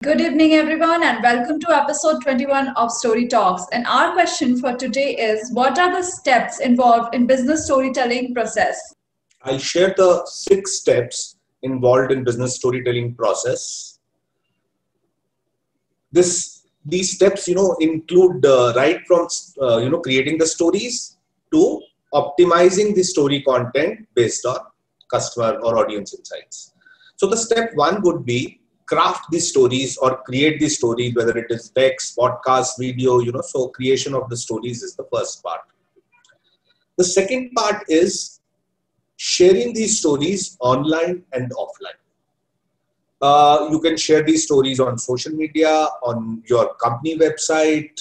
Good evening, everyone, and welcome to episode 21 of Story Talks. And our question for today is, what are the steps involved in business storytelling process? I'll share the 6 steps involved in business storytelling process. These steps, include right from creating the stories to optimizing the story content based on customer or audience insights. So the step 1 would be craft these stories or create these stories, whether it is text, podcast, video. So creation of the stories is the first part. The second part is sharing these stories online and offline. You can share these stories on social media, on your company website.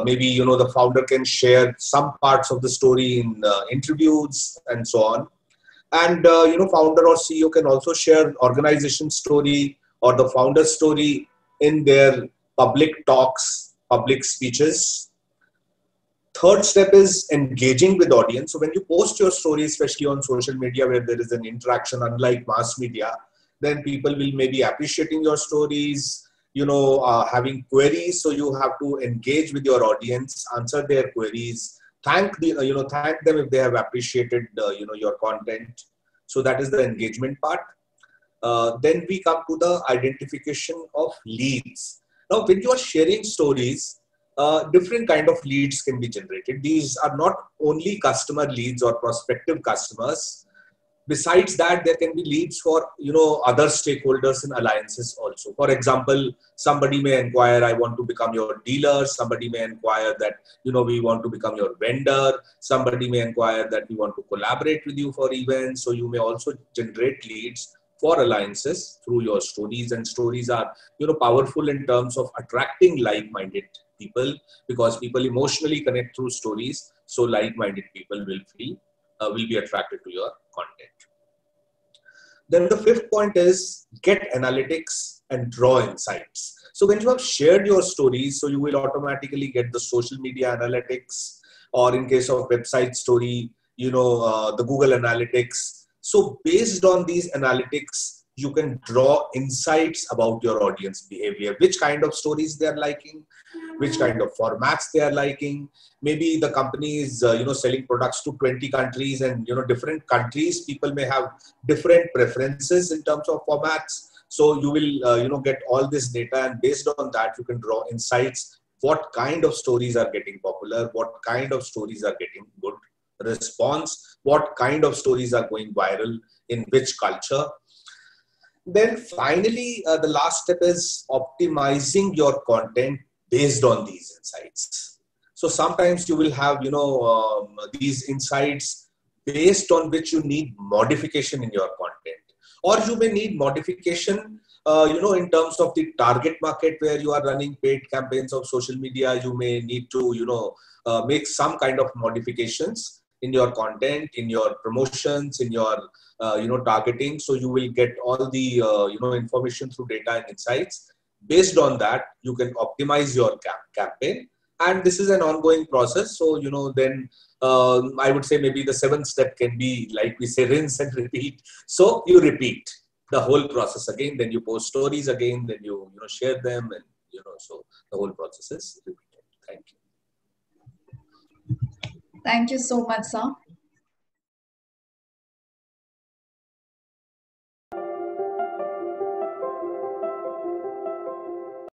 Maybe the founder can share some parts of the story in interviews and so on. And founder or CEO can also share organization story or the founder story in their public talks, public speeches. Third step is engaging with audience. So when you post your story, especially on social media where there is an interaction, unlike mass media, then people will maybe appreciating your stories, having queries. So you have to engage with your audience, answer their queries, thank them if they have appreciated, your content. So that is the engagement part. Then we come to the identification of leads. Now, when you are sharing stories, different kind of leads can be generated. These are not only customer leads or prospective customers. Besides that, there can be leads for other stakeholders in alliances also. For example, somebody may inquire, I want to become your dealer. Somebody may inquire that we want to become your vendor. Somebody may inquire that we want to collaborate with you for events. So you may also generate leads for alliances through your stories. And stories are powerful in terms of attracting like-minded people, because people emotionally connect through stories. So like-minded people will be attracted to your content. Then the fifth point is get analytics and draw insights. So when you have shared your stories, so you will automatically get the social media analytics, or in case of website story, the Google Analytics. So based on these analytics, you can draw insights about your audience behavior, which kind of stories they are liking, which kind of formats they are liking. Maybe the company is selling products to 20 countries, and different countries people may have different preferences in terms of formats. So you will get all this data, and based on that you can draw insights. What kind of stories are getting popular? What kind of stories are getting good response? What kind of stories are going viral in which culture? Then finally, the last step is optimizing your content based on these insights. So sometimes you will have, these insights based on which you need modification in your content, or you may need modification, in terms of the target market where you are running paid campaigns of social media. You may need to, make some kind of modifications in your content, in your promotions, in your, targeting. So you will get all the, information through data and insights. Based on that, you can optimize your campaign. And this is an ongoing process. So, then I would say maybe the seventh step can be, like we say, rinse and repeat. So you repeat the whole process again, then you post stories again, then you share them, and so the whole process is repeated. Thank you. Thank you so much, sir.